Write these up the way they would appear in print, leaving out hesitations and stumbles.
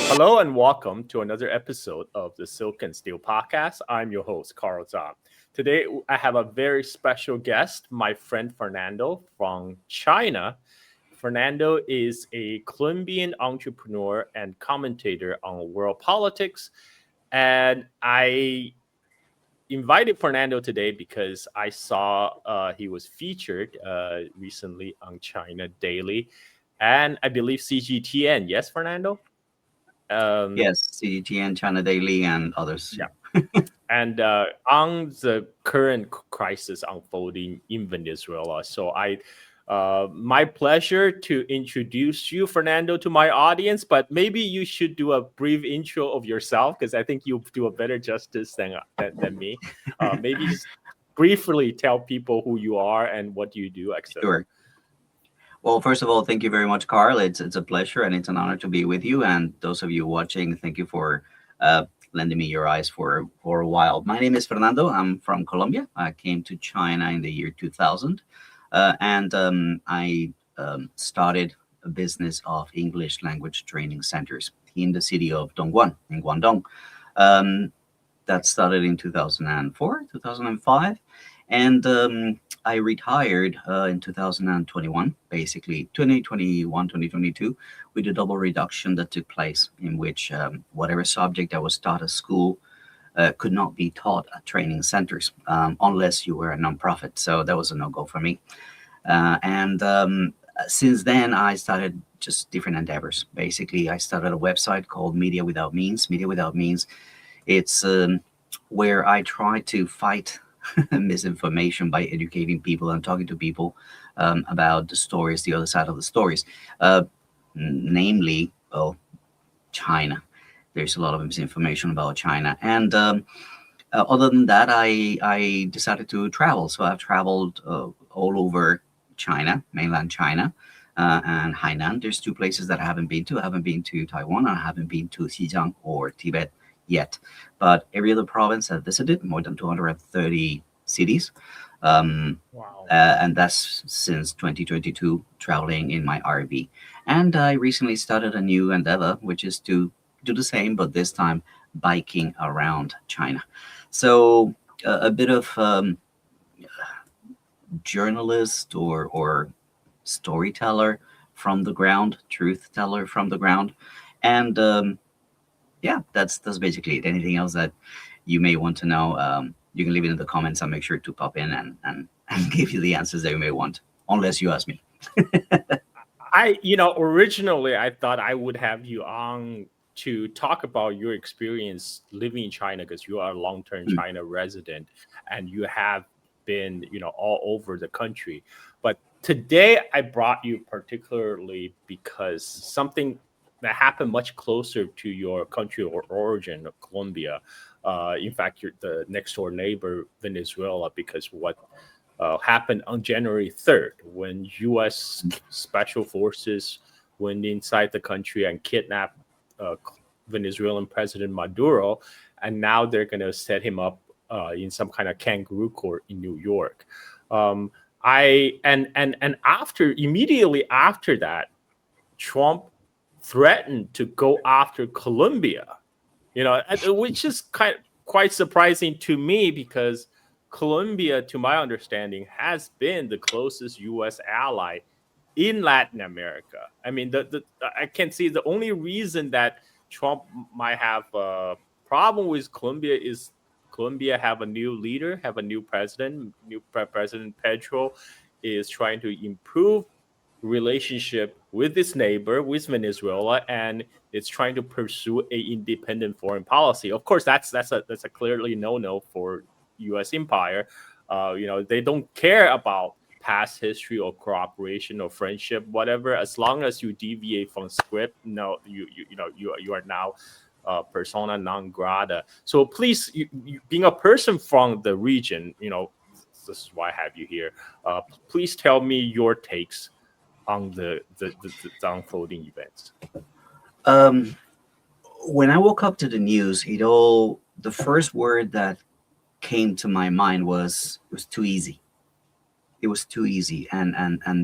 Hello and welcome to another episode of the Silk and Steel podcast. I'm your host, Carl Zha. Today, I have a very special guest, my friend Fernando from China. Fernando is a Colombian entrepreneur and commentator on world politics. And I invited Fernando today because I saw he was featured recently on China Daily and I believe CGTN. Yes, Fernando? Um, Yes, CGTN, China Daily, and others. yeah. And on the current crisis unfolding in Venezuela. So my pleasure to introduce you, Fernando, to my audience. But maybe you should do a brief intro of yourself because I think you do a better justice than me. Maybe just briefly tell people who you are and what you do, etc. Sure. Well, first of all, thank you very much, Carl. It's a pleasure and it's an honor to be with you. And those of you watching, thank you for lending me your eyes for a while. My name is Fernando. I'm from Colombia. I came to China in the year 2000, and I started a business of English language training centers in the city of Dongguan in Guangdong. Um, that started in 2004, 2005. And I retired in 2021, basically 2021, 2022, with a double reduction that took place in which whatever subject that was taught at school could not be taught at training centers unless you were a nonprofit. So that was a no-go for me. And since then, I started just different endeavors. Basically, I started a website called Media Without Means. Media Without Means, it's where I try to fight misinformation by educating people and talking to people about the stories, the other side of the stories, namely, China. There's a lot of misinformation about China. And other than that, I decided to travel. So I've traveled all over China, mainland China, and Hainan. There's two places that I haven't been to. I haven't been to Taiwan, and I haven't been to Xi'an or Tibet yet. But every other province I've visited, more than 230 cities. Wow. And that's since 2022, traveling in my RV. And I recently started a new endeavor, which is to do the same, but this time biking around China. So a bit of journalist or storyteller from the ground, truth teller from the ground. And yeah, that's basically it. Anything else that you may want to know, you can leave it in the comments. I'll make sure to pop in and give you the answers that you may want, unless you ask me. Originally I thought I would have you on to talk about your experience living in China because you are a long-term Mm. China resident and you have been, all over the country. But today I brought you particularly because something that happened much closer to your country or origin of Colombia. In fact, you're the next door neighbor, Venezuela, because what happened on January 3rd when U.S. special forces went inside the country and kidnapped uh, Venezuelan President Maduro, and now they're going to set him up in some kind of kangaroo court in New York. Um, I and after immediately after that, Trump threatened to go after Colombia. Which is quite surprising to me because Colombia, to my understanding, has been the closest U.S. ally in Latin America. I mean, the I can see the only reason that Trump might have a problem with Colombia is Colombia have a new leader, have a new president. President Petro is trying to improve relationship with its neighbor, with Venezuela, and it's trying to pursue a independent foreign policy. Of course, that's a clearly no for U.S. empire. They don't care about past history or cooperation or friendship, whatever. As long as you deviate from script, no, you are now persona non grata. So please, being a person from the region, this is why I have you here. Please tell me your takes on the unfolding events. Um, when I woke up to the news, the first word that came to my mind was it was too easy. It was too easy, and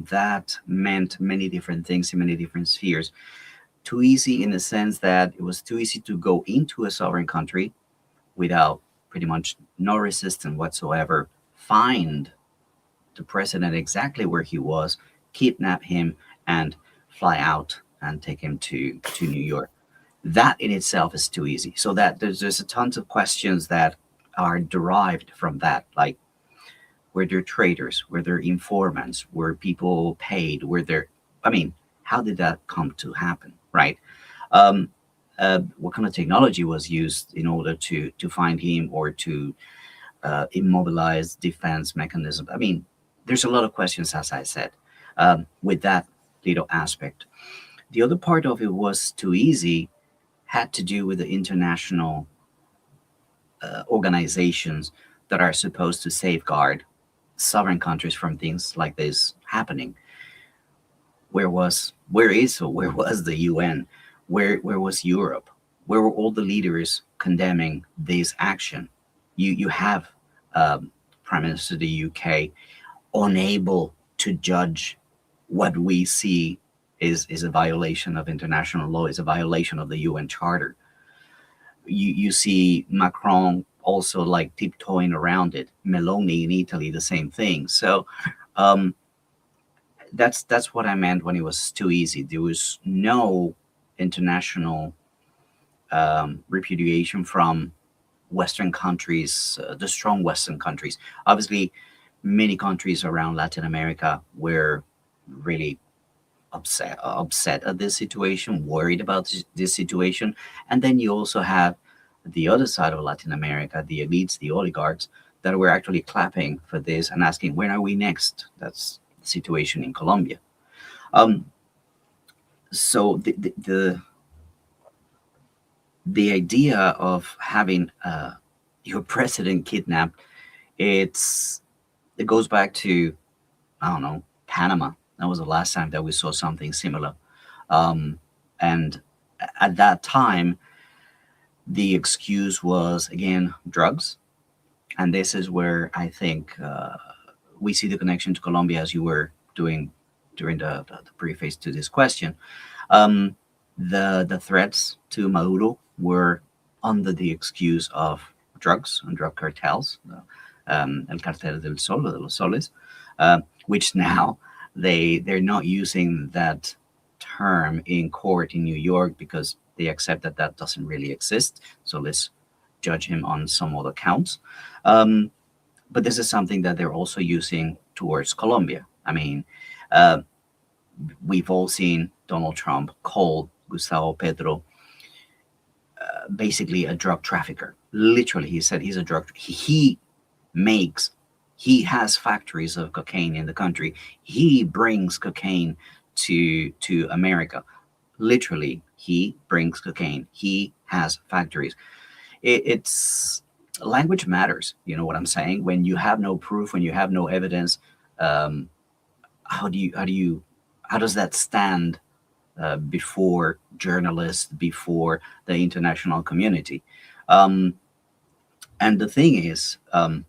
that meant many different things in many different spheres. too easy in the sense that it was too easy to go into a sovereign country without pretty much no resistance whatsoever, find the president exactly where he was, kidnap him, and fly out and take him to New York. That in itself is too easy. So that there's a tons of questions that are derived from that, like were there traitors, were there informants, were people paid, were there? I mean, how did that come to happen, right? Um, what kind of technology was used in order to find him or to immobilize defense mechanism? I mean, there's a lot of questions, as I said, with that little aspect. The other part of it was too easy, had to do with the international organizations that are supposed to safeguard sovereign countries from things like this happening. Where was the UN? Where was Europe? Where were all the leaders condemning this action? You have Prime Minister of the UK unable to judge what we see is a violation of international law, is a violation of the UN Charter. You see Macron also like tiptoeing around it. Meloni in Italy, the same thing. So um, that's what I meant when it was too easy. There was no international repudiation from Western countries, the strong Western countries. Obviously, many countries around Latin America were really upset at this situation, worried about this situation. And then you also have the other side of Latin America, the elites, the oligarchs, that were actually clapping for this and asking, when are we next? That's the situation in Colombia. Um, so the idea of having your president kidnapped, it's it goes back to, I don't know, Panama. That was the last time that we saw something similar. Um, and at that time, the excuse was again drugs, and this is where I think we see the connection to Colombia, as you were doing during the preface to this question. Um, the threats to Maduro were under the excuse of drugs and drug cartels, El Cartel del Sol, or de los Soles, which now they're not using that term in court in New York because they accept that that doesn't really exist. So let's judge him on some other counts. Um, but this is something that they're also using towards Colombia. I mean, uh, we've all seen Donald Trump call Gustavo Petro basically a drug trafficker. Literally, he said he's a drug. He makes. He has factories of cocaine in the country. He brings cocaine to America. Literally, he brings cocaine. He has factories. It's language matters. You know what I'm saying? When you have no proof, when you have no evidence, um, how does that stand before journalists, before the international community? Um, and the thing is, I'm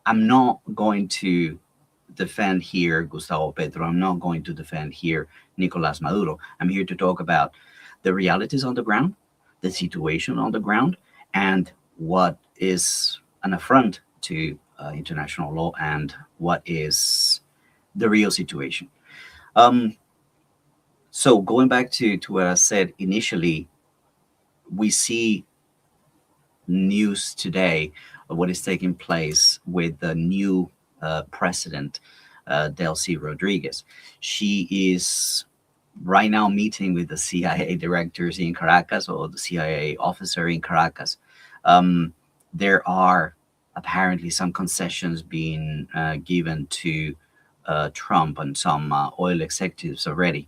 not going to defend here Gustavo Petro. I'm not going to defend here Nicolás Maduro. I'm here to talk about the realities on the ground, the situation on the ground, and what is an affront to international law and what is the real situation. Um, so going back to what I said initially, we see news today of what is taking place with the new president, Delcy Rodriguez. She is right now meeting with the CIA directors in Caracas, or the CIA officer in Caracas. Um, there are apparently some concessions being given to Trump and some oil executives already.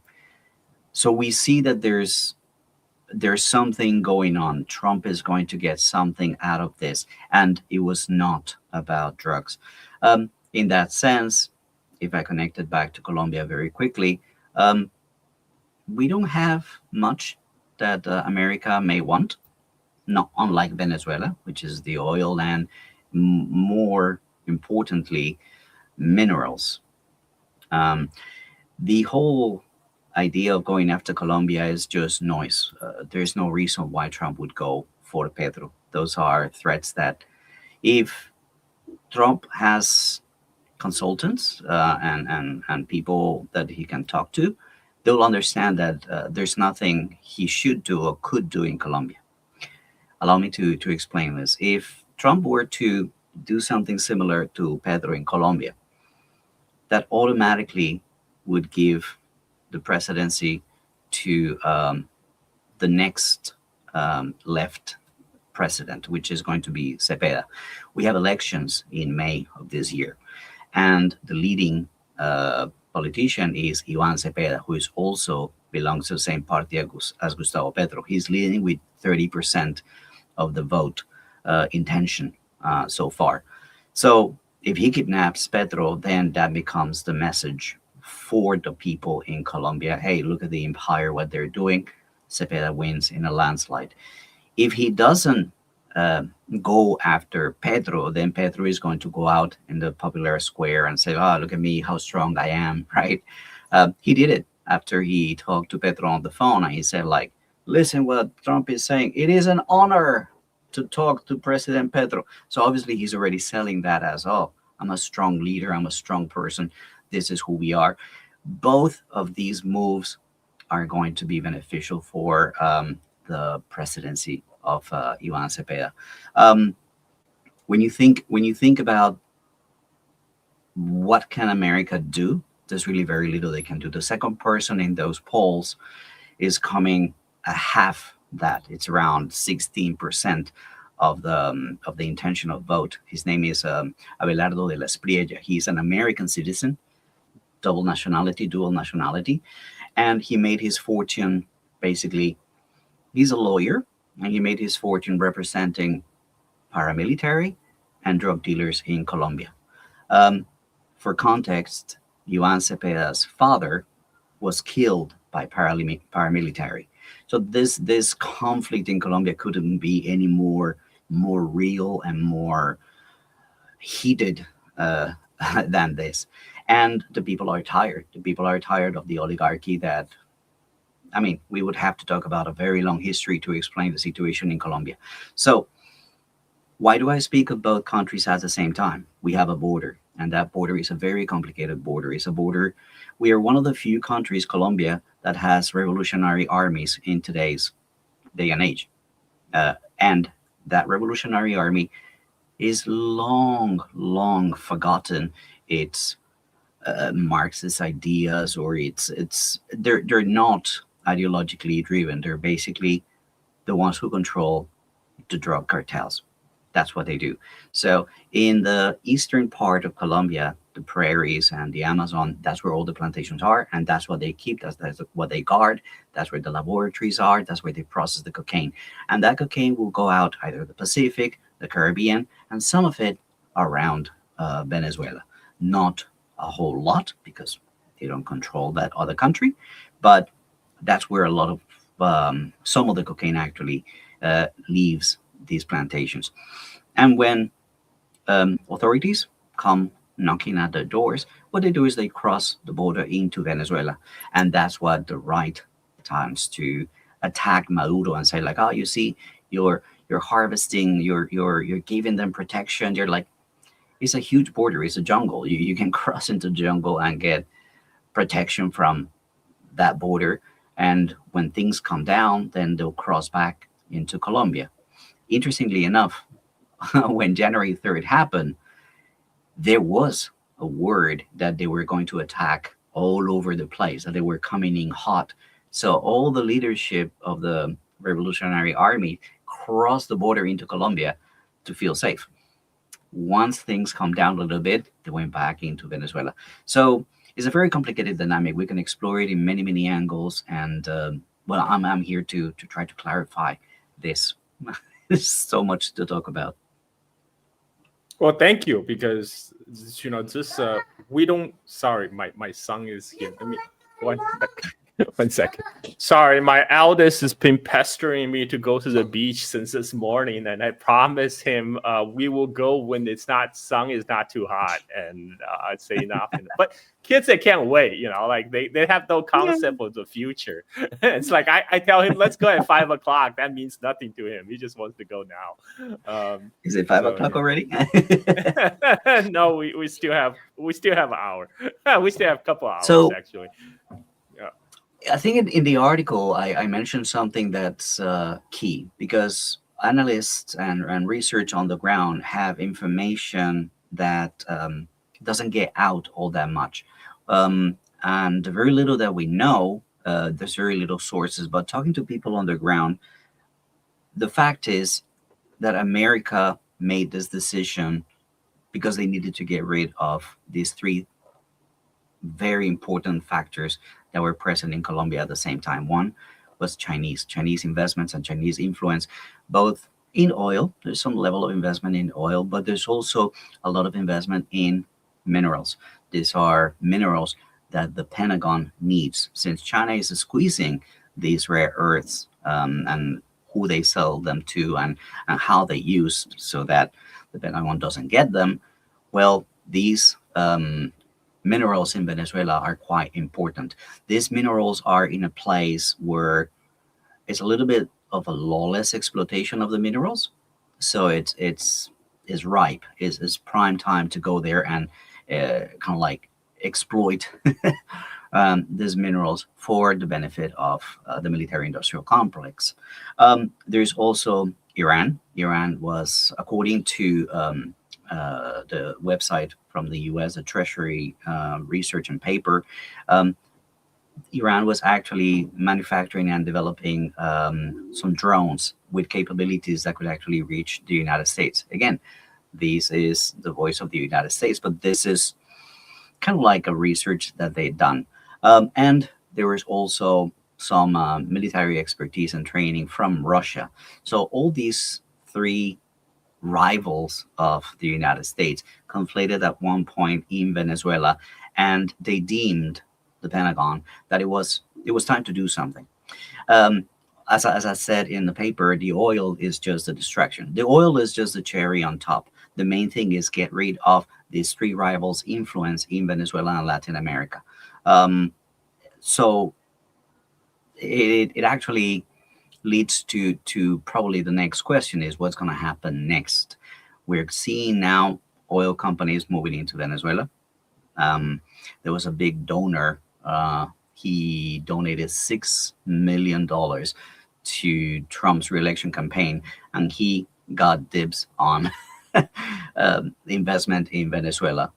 So we see that there's something going on. Trump is going to get something out of this, and it was not about drugs. In that sense, if I connect it back to Colombia very quickly, um, we don't have much that America may want, not unlike Venezuela, which is the oil and more importantly, minerals. Um, the whole idea of going after Colombia is just noise. There's no reason why Trump would go for Petro. Those are threats that, if Trump has consultants and people that he can talk to, they'll understand that there's nothing he should do or could do in Colombia. Allow me to explain this. If Trump were to do something similar to Petro in Colombia, that automatically would give the presidency to the next left president, which is going to be Cepeda. We have elections in May of this year, and the leading politician is Iván Cepeda, who is also belongs to the same party as Gustavo Petro. He's leading with 30% of the vote intention so far. So if he kidnaps Petro, then that becomes the message for the people in Colombia. Hey, look at the empire, what they're doing. Cepeda wins in a landslide. If he doesn't go after Petro, then Petro is going to go out in the Popular Square and say, "Oh, look at me, how strong I am," right? He did it after he talked to Petro on the phone, and he said, like, "Listen, what Trump is saying. It is an honor to talk to President Petro." So obviously he's already selling that as, "Oh, I'm a strong leader. I'm a strong person. This is who we are." Both of these moves are going to be beneficial for the presidency of Iván Cepeda. Um, when you think about what can America do, there's really very little they can do. The second person in those polls is coming a half that. It's around 16% of the intention of vote. His name is Abelardo de la Espriella. He's an American citizen, dual nationality, and he made his fortune basically. He's a lawyer, and he made his fortune representing paramilitary and drug dealers in Colombia. Um, for context, Iván Cepeda's father was killed by paramilitary. So this conflict in Colombia couldn't be any more real and more heated than this. And the people are tired. The people are tired of the oligarchy that, I mean, we would have to talk about a very long history to explain the situation in Colombia. So, why do I speak of both countries at the same time? We have a border, and that border is a very complicated border. It's a border. We are one of the few countries, Colombia, that has revolutionary armies in today's day and age. And that revolutionary army is long forgotten its Marxist ideas, or they're not ideologically driven. They're basically the ones who control the drug cartels. That's what they do. So in the eastern part of Colombia, the prairies and the Amazon, that's where all the plantations are, and that's what they keep. That's what they guard. That's where the laboratories are. That's where they process the cocaine, and that cocaine will go out either the Pacific, the Caribbean, and some of it around Venezuela. Not a whole lot because they don't control that other country, but that's where a lot of some of the cocaine actually leaves these plantations. And when authorities come knocking at their doors, what they do is they cross the border into Venezuela, and that's what the right times to attack Maduro and say, like, "Oh, you see, you're harvesting, you're giving them protection." You're like, it's a huge border, it's a jungle. You can cross into the jungle and get protection from that border, and when things come down, then they'll cross back into Colombia. Interestingly enough, when January 3rd happened, there was a word that they were going to attack all over the place, that they were coming in hot. So all the leadership of the Revolutionary Army crossed the border into Colombia to feel safe. Once things calmed down a little bit, they went back into Venezuela. So it's a very complicated dynamic. We can explore it in many angles, and well, I'm here to try to clarify this. There's so much to talk about. Well, thank you, because this we don't. Sorry, my son is here. Let me one. One second. Sorry, my eldest has been pestering me to go to the beach since this morning, and I promised him we will go when it's not sun is not too hot, and I'd say nothing. But kids, they can't wait. Like they have no Yeah. concept of the future. It's like I tell him, let's go at 5 o'clock. That means nothing to him. He just wants to go now. Is it 5 o'clock Yeah. already? No, we still have an hour. We still have a couple hours So actually. I think in the article I mentioned something that's key, because analysts and research on the ground have information that doesn't get out all that much. And the very little that we know, there's very little sources. But talking to people on the ground, the fact is that America made this decision because they needed to get rid of these three very important factors that were present in Colombia at the same time. One was Chinese investments and Chinese influence, both in oil. There's some level of investment in oil, but there's also a lot of investment in minerals. These are minerals that the Pentagon needs, since China is squeezing these rare earths, and who they sell them to, and how they use, so that the Pentagon doesn't get them. Well, these minerals in Venezuela are quite important. These minerals are in a place where it's a little bit of a lawless exploitation of the minerals, so it's ripe. It's prime time to go there and kind of like exploit these minerals for the benefit of the military-industrial complex. There's also Iran. Iran was, according to the website from the U.S., the Treasury Research and Paper, Iran was actually manufacturing and developing some drones with capabilities that could actually reach the United States. Again, this is the voice of the United States, but this is kind of like a research that they've done. And there was also some military expertise and training from Russia. So all these three rivals of the United States conflated at one point in Venezuela, and they deemed the Pentagon that it was time to do something. As I said in the paper, the oil is just a distraction. The oil is just the cherry on top. The main thing is get rid of these three rivals' influence in Venezuela and Latin America. So it actually leads to probably the next question is what's going to happen next. We're seeing now oil companies moving into Venezuela. There was a big donor. He donated $6 million to Trump's reelection campaign, and he got dibs on investment in Venezuela.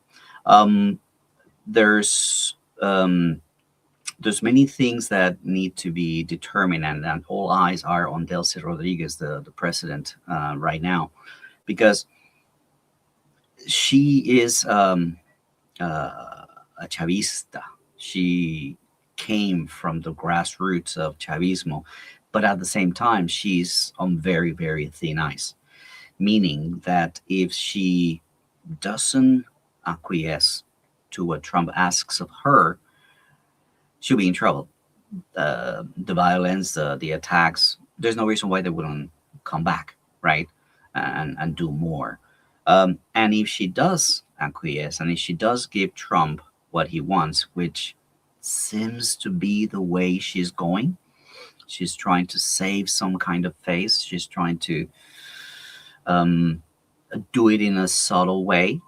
There's many things that need to be determined, and all eyes are on Delcy Rodriguez, the president, right now, because she is a Chavista. She came from the grassroots of Chavismo, but at the same time, she's on very, very thin ice, meaning that if she doesn't acquiesce to what Trump asks of her, she'll be in trouble. The violence, the attacks, there's no reason why they wouldn't come back, right? And do more. And if she does acquiesce, and if she does give Trump what he wants, which seems to be the way she's going, she's trying to save some kind of face. She's trying to do it in a subtle way.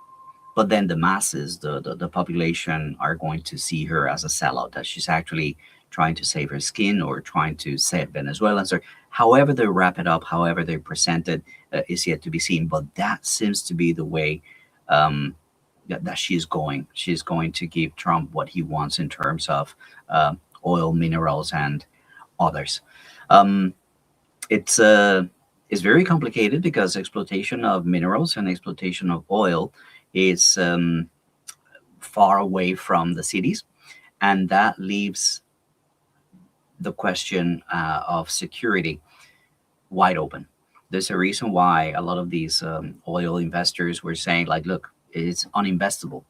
But then the masses, the population, are going to see her as a sellout, that she's actually trying to save her skin or trying to save Venezuelans, or however they wrap it up, however they present it, is yet to be seen. But that seems to be the way that she's going. She's going to give Trump what he wants in terms of oil, minerals, and others. It's very complicated because exploitation of minerals and exploitation of oil is far away from the cities, and that leaves the question of security wide open. There's a reason why a lot of these oil investors were saying, like, look, it's uninvestable.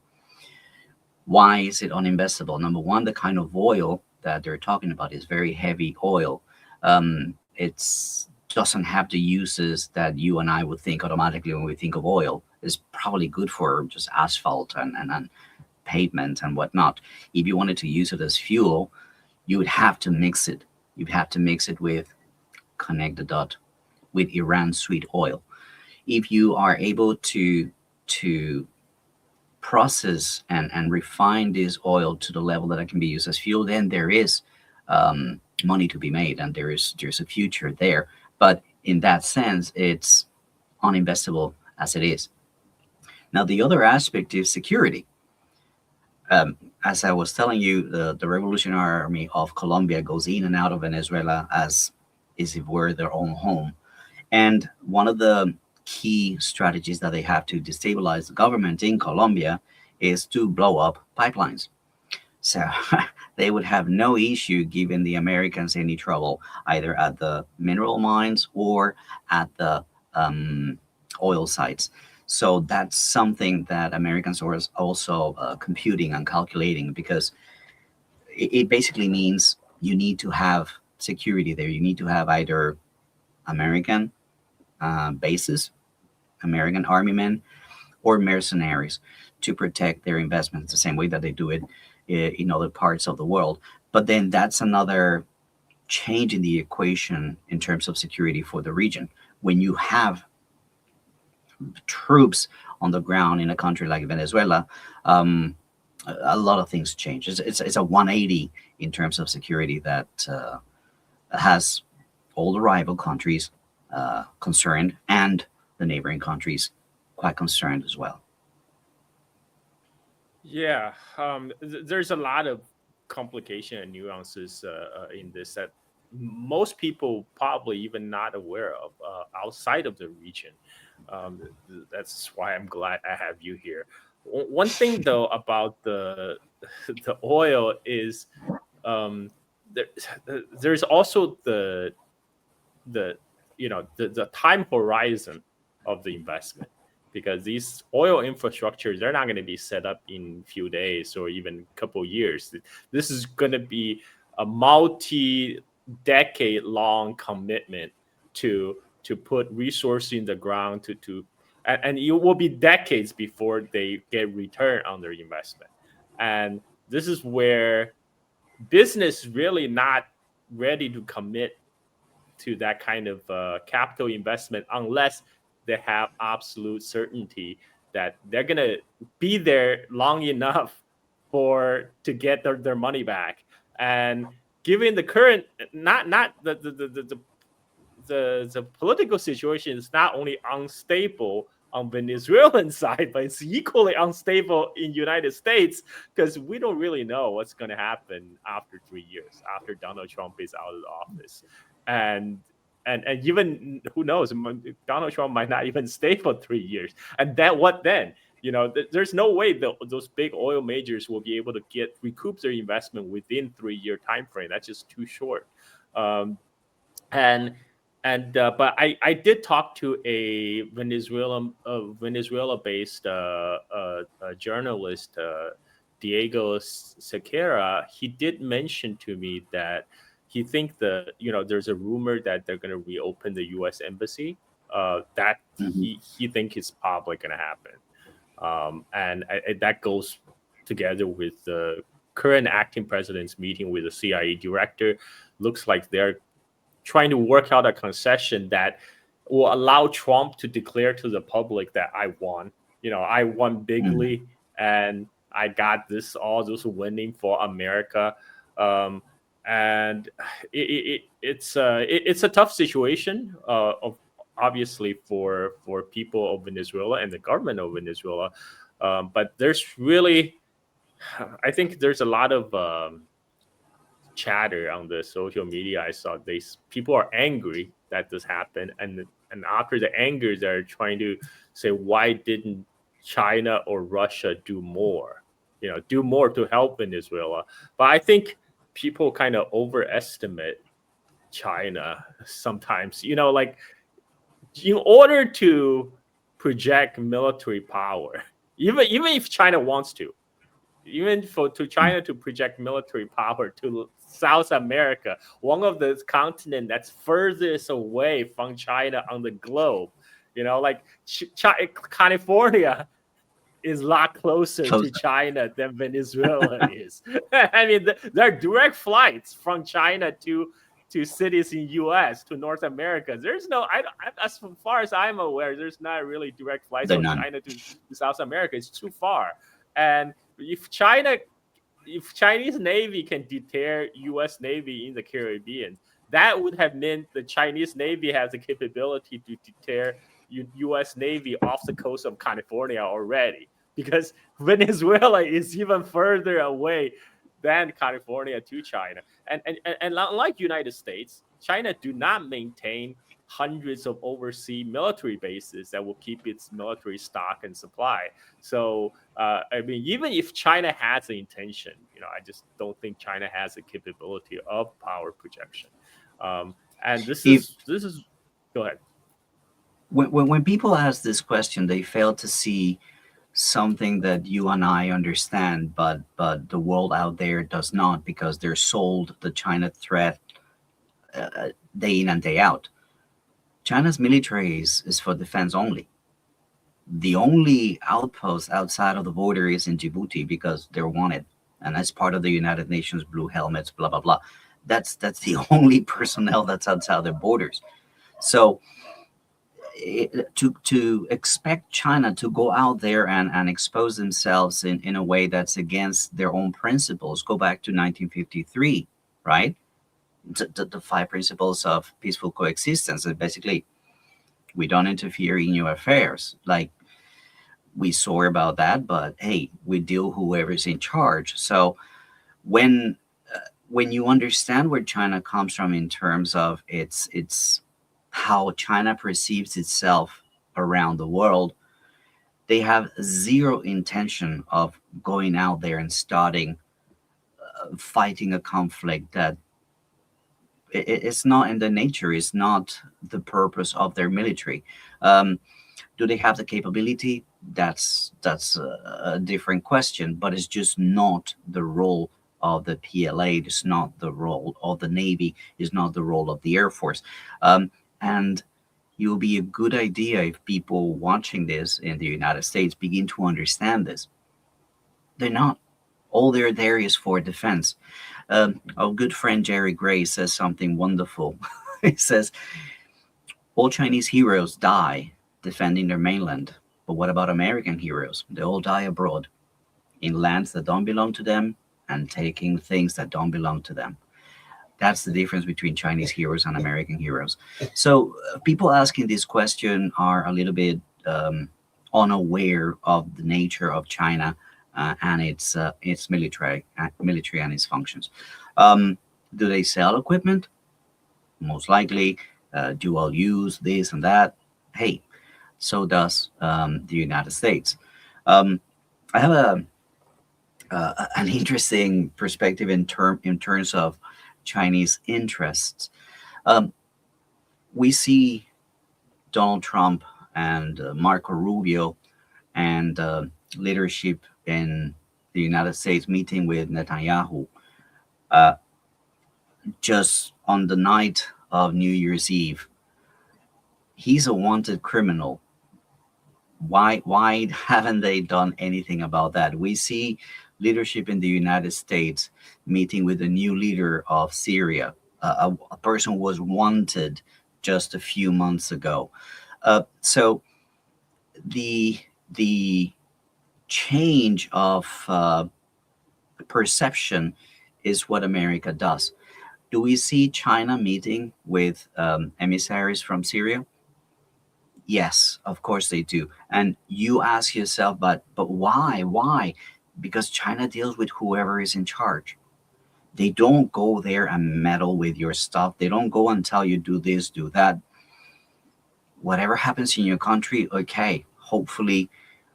Why is it uninvestable? Number one, the kind of oil that they're talking about is very heavy oil. It's doesn't have the uses that you and I would think automatically when we think of oil. It's probably good for just asphalt and pavement and whatnot. If you wanted to use it as fuel, you would have to mix it. You'd have to mix it with, connect the dot, with Iran sweet oil. If you are able to process and refine this oil to the level that it can be used as fuel, then there is money to be made, and there's a future there. But in that sense, it's uninvestable as it is. Now, the other aspect is security. As I was telling you, the Revolutionary Army of Colombia goes in and out of Venezuela as if it were their own home. And one of the key strategies that they have to destabilize the government in Colombia is to blow up pipelines. So they would have no issue giving the Americans any trouble, either at the mineral mines or at the oil sites. So that's something that Americans are also computing and calculating, because it basically means you need to have security there. You need to have either American bases, American army men, or mercenaries to protect their investments the same way that they do it in other parts of the world. But then that's another change in the equation in terms of security for the region. When you have troops on the ground in a country like Venezuela, a lot of things change. It's a 180 in terms of security that has all the rival countries concerned, and the neighboring countries quite concerned as well. Yeah, there's a lot of complication and nuances in this that most people probably even not aware of outside of the region. That's why I'm glad I have you here. One thing though about the oil is um, there, there's also the the time horizon of the investment, because these oil infrastructures, they're not going to be set up in few days or even a couple years. This is going to be a multi-decade long commitment to put resources in the ground and it will be decades before they get return on their investment. And this is where business really not ready to commit to that kind of capital investment unless they have absolute certainty that they're gonna be there long enough for to get their money back. And given the current, not the political situation is not only unstable on Venezuelan side, but it's equally unstable in United States, because we don't really know what's going to happen after 3 years, after Donald Trump is out of the office. And and even who knows, Donald Trump might not even stay for 3 years. And then what then? There's no way those big oil majors will be able to recoup their investment within 3 year time frame. That's just too short. Um, and but I did talk to a Venezuela based journalist, Diego Sequeira. He did mention to me that he think there's a rumor that they're going to reopen the U.S. embassy. That Mhm. he think is probably going to happen, and that goes together with the current acting president's meeting with the CIA director. Looks like they're trying to work out a concession that will allow Trump to declare to the public that I won. I won Mhm. bigly, and I got all this winning for America. Um, and it's a tough situation, of obviously for people of Venezuela and the government of Venezuela. But there's really, I think there's a lot of chatter on the social media. I saw people are angry that this happened, and after the anger, they're trying to say, why didn't China or Russia do more? Do more to help Venezuela. But I think people kind of overestimate China sometimes. Like, in order to project military power, even if China wants to, even to China to project military power to South America, one of the continent that's furthest away from China on the globe. Like California is a lot closer to Close. China than Venezuela is. I mean, there are direct flights from China to cities in U.S. to North America. There's no, as far as I'm aware, there's not really direct flights They're from none. China to South America. It's too far. And if Chinese Navy can deter U.S. Navy in the Caribbean, that would have meant the Chinese Navy has the capability to deter U.S. Navy off the coast of California already, because Venezuela is even further away than California to China. And unlike United States, China do not maintain hundreds of overseas military bases that will keep its military stock and supply. So, I mean, even if China has the intention, I just don't think China has the capability of power projection. And this If is. Go ahead. when people ask this question, they fail to see something that you and I understand, but the world out there does not, because they're sold the China threat day in and day out. China's military is for defense only. The only outpost outside of the border is in Djibouti because they're wanted, and that's part of the United Nations Blue Helmets. Blah blah blah. That's the only personnel that's outside their borders. So to expect China to go out there and expose themselves in a way that's against their own principles, go back to 1953, right? The five principles of peaceful coexistence. And basically, we don't interfere in your affairs. Like, we sore about that, but hey, we deal whoever's in charge. So when you understand where China comes from in terms of its how China perceives itself around the world, they have zero intention of going out there and starting fighting a conflict that it's not in their nature. It's not the purpose of their military. Do they have the capability? That's a different question, but it's just not the role of the PLA. It's not the role of the Navy. It's not the role of the Air Force. And it will be a good idea if people watching this in the United States begin to understand this. They're not. All they're there is for defense. Our good friend Jerry Gray says something wonderful. He says, all Chinese heroes die defending their mainland. But what about American heroes? They all die abroad, in lands that don't belong to them and taking things that don't belong to them. That's the difference between Chinese heroes and American heroes. So people asking this question are a little bit unaware of the nature of China and its military and its functions. Do they sell equipment? Most likely, dual use, this and that. Hey, so does the United States. I have an interesting perspective in terms of Chinese interests. We see Donald Trump and Marco Rubio and leadership in the United States meeting with Netanyahu just on the night of New Year's Eve. He's a wanted criminal. Why haven't they done anything about that? We see leadership in the United States meeting with the new leader of Syria, a person who was wanted just a few months ago. So the change of perception is what America does. Do we see China meeting with emissaries from Syria? Yes, of course they do. And you ask yourself, but why? Why? Because China deals with whoever is in charge. They don't go there and meddle with your stuff. They don't go and tell you do this, do that. Whatever happens in your country, okay, hopefully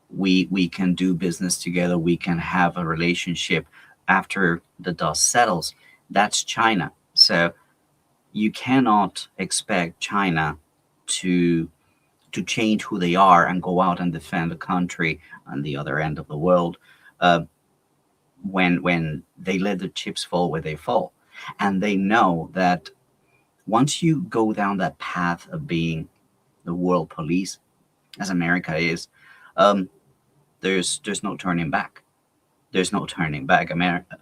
we can do business together. We can have a relationship after the dust settles. That's China. So you cannot expect China to change who they are and go out and defend a country on the other end of the world. when they let the chips fall where they fall, and they know that once you go down that path of being the world police, as America is, um, there's no turning back. There's no turning back. America,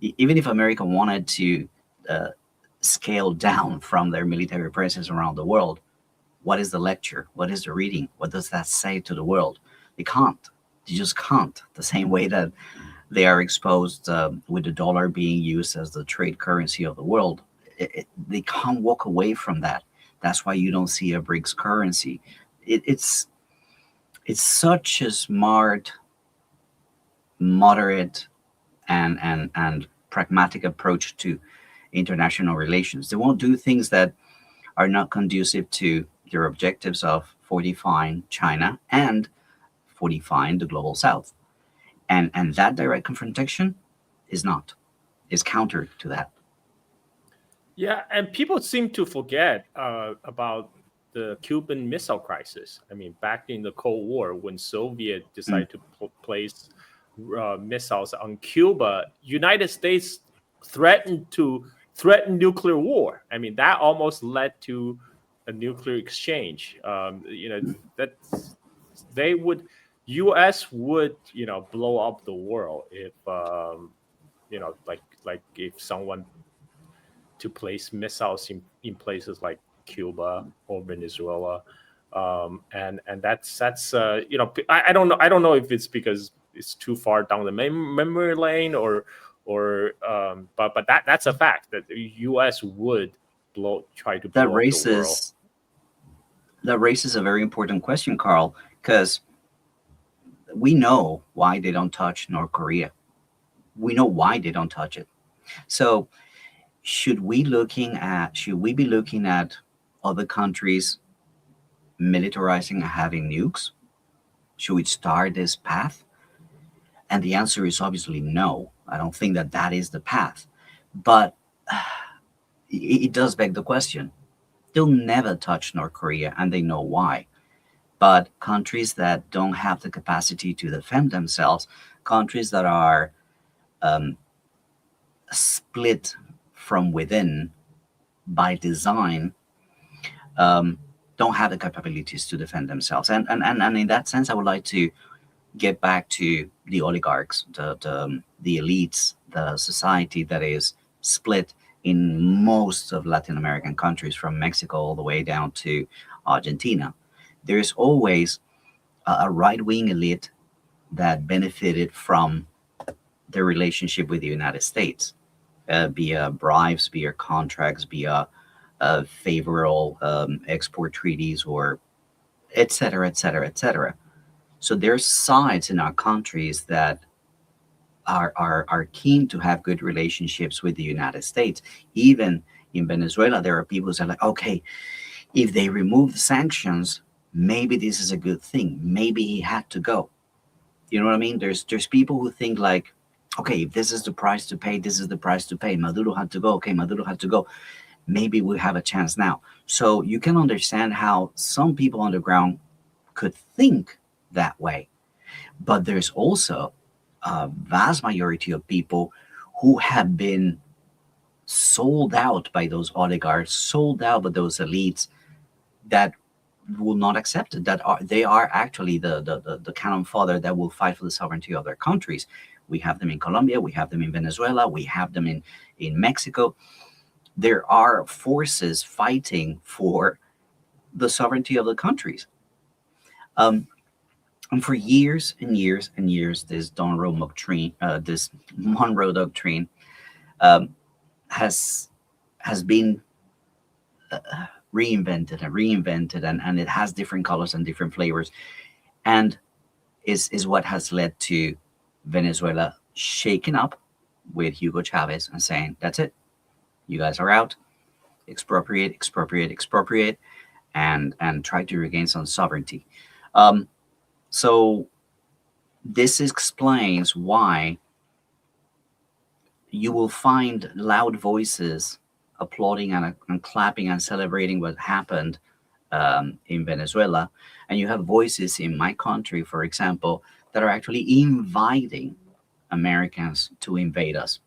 even if America wanted to uh, scale down from their military presence around the world, what is the lecture? What is the reading? What does that say to the world? They can't. They just can't. The same way that they are exposed with the dollar being used as the trade currency of the world. They can't walk away from that. That's why you don't see a BRICS currency. It's such a smart, moderate, and pragmatic approach to international relations. They won't do things that are not conducive to their objectives of fortifying China and fortifying the global South. And that direct confrontation is not, is counter to that. Yeah, and people seem to forget about the Cuban Missile Crisis. I mean, back in the Cold War, when Soviet Mm. decided to place missiles on Cuba, United States threatened nuclear war. I mean, that almost led to a nuclear exchange. That they would, U.S. would, blow up the world if, like if someone to place missiles in places like Cuba or Venezuela, and I don't know if it's because it's too far down the memory lane but that's a fact that the U.S. would try to That blow up the world. raises that raises a very important question, Carl, because we know why they don't touch North Korea. We know why they don't touch it. So should we be looking at other countries militarizing and having nukes? Should we start this path? And the answer is obviously no. I don't think that that is the path. But it does beg the question. They'll never touch North Korea, and they know why. But countries that don't have the capacity to defend themselves, countries that are um, split from within by design, um, don't have the capabilities to defend themselves. And in that sense, I would like to get back to the oligarchs, the elites, the society that is split in most of Latin American countries, from Mexico all the way down to Argentina. There is always a right wing elite that benefited from the relationship with the United States, via bribes, via contracts, via favorable export treaties, or et cetera, et cetera, et cetera. So there's sides in our countries that are keen to have good relationships with the United States. Even in Venezuela, there are people who say like, okay, if they remove the sanctions, maybe this is a good thing. Maybe he had to go. You know what I mean? There's people who think like, okay, if this is the price to pay, this is the price to pay. Maduro had to go. Okay, Maduro had to go. Maybe we have a chance now. So you can understand how some people on the ground could think that way. But there's also a vast majority of people who have been sold out by those oligarchs, sold out by those elites, that will not accept it. That they are actually the cannon fodder that will fight for the sovereignty of their countries. We have them in Colombia, we have them in Venezuela, we have them in Mexico. There are forces fighting for the sovereignty of the countries. Um, and for years and years and years, this Monroe Doctrine, um, has been reinvented and reinvented, and it has different colors and different flavors, and is what has led to Venezuela shaking up with Hugo Chavez and saying, "That's it, you guys are out. Expropriate, expropriate, expropriate, and try to regain some sovereignty." Um, so this explains why you will find loud voices applauding and clapping and celebrating what happened in Venezuela, and you have voices in my country, for example, that are actually inviting Americans to invade us.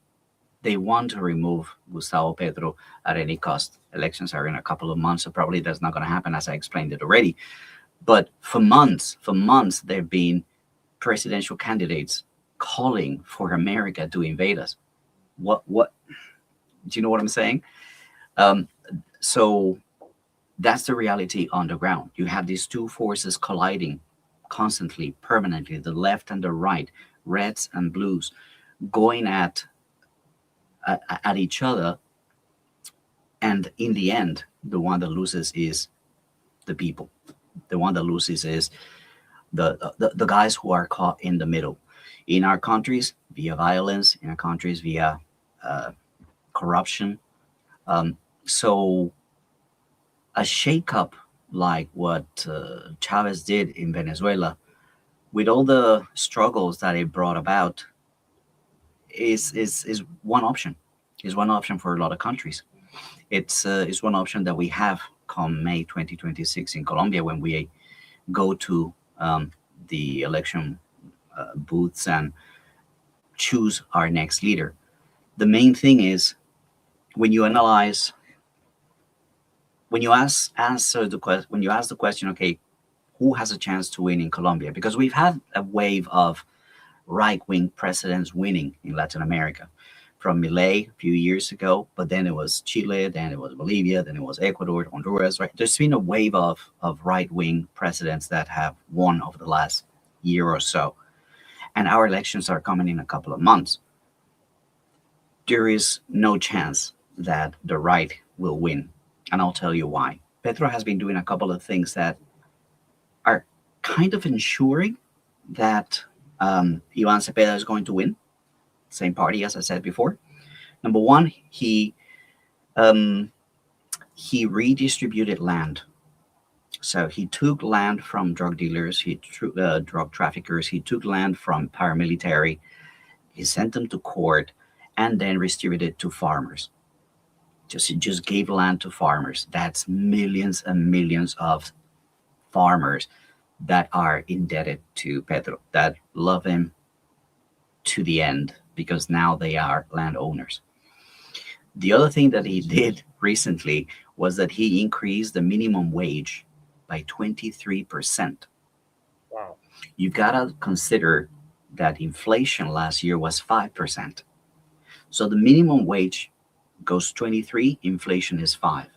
They want to remove Gustavo Petro at any cost. Elections are in a couple of months, so probably that's not going to happen, as I explained it already. But for months, there have been presidential candidates calling for America to invade us. What? Do you know what I'm saying? Um, so that's the reality on the ground. You have these two forces colliding constantly, permanently, the left and the right, reds and blues, going at each other. And in the end, the one that loses is the people. The one that loses is the guys who are caught in the middle. In our countries, via violence, in our countries, via uh, corruption. So a shakeup like what Chavez did in Venezuela, with all the struggles that it brought about, is one option. Is one option for a lot of countries. It's one option that we have come May 2026 in Colombia when we go to the election booths and choose our next leader. The main thing is when you analyze, when you when you ask the question, okay, who has a chance to win in Colombia? Because we've had a wave of right-wing presidents winning in Latin America, from Milei a few years ago, but then it was Chile, then it was Bolivia, then it was Ecuador, Honduras. Right, there's been a wave of right-wing presidents that have won over the last year or so, and our elections are coming in a couple of months. There is no chance that the right will win, and I'll tell you why. Petro has been doing a couple of things that are kind of ensuring that Iván Cepeda is going to win. Same party, as I said before. Number one, um, he redistributed land. So he took land from drug dealers, drug traffickers. He took land from paramilitary. He sent them to court, and then distributed to farmers. He just gave land to farmers. That's millions and millions of farmers that are indebted to Petro, that love him to the end because now they are landowners. The other thing that he did recently was that he increased the minimum wage by 23%. Wow. You gotta consider that inflation last year was 5%. So the minimum wage goes 23, inflation is 5.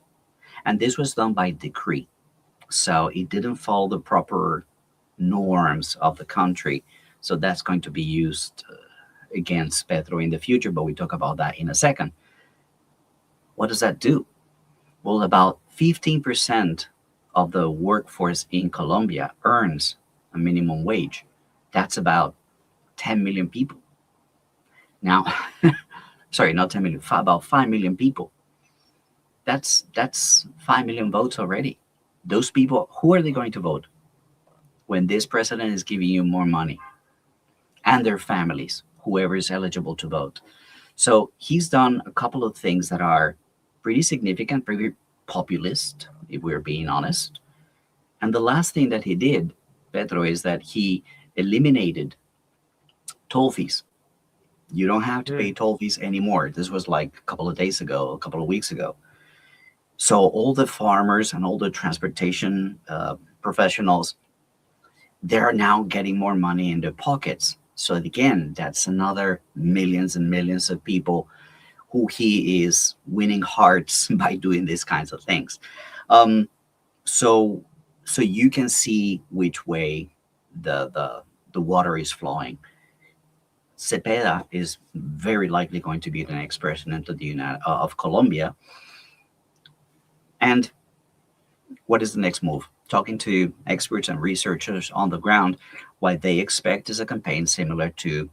And this was done by decree. So it didn't follow the proper norms of the country. So that's going to be used against Petro in the future, but we talk about that in a second. What does that do? Well, about 15% of the workforce in Colombia earns a minimum wage. That's about 10 million people. Now, sorry, not 10 million, about 5 million people. That's 5 million votes already. Those people, who are they going to vote when this president is giving you more money? And their families, whoever is eligible to vote. So he's done a couple of things that are pretty significant, pretty populist, if we're being honest. And the last thing that he did, Petro, is that he eliminated toll fees. You don't have to pay toll fees anymore. This was like a couple of days ago, a couple of weeks ago. So all the farmers and all the transportation professionals, they're now getting more money in their pockets. So again, that's another millions and millions of people who he is winning hearts by doing these kinds of things. Um, so so you can see which way the water is flowing. Cepeda is very likely going to be the next president of of Colombia. And what is the next move? Talking to experts and researchers on the ground, what they expect is a campaign similar to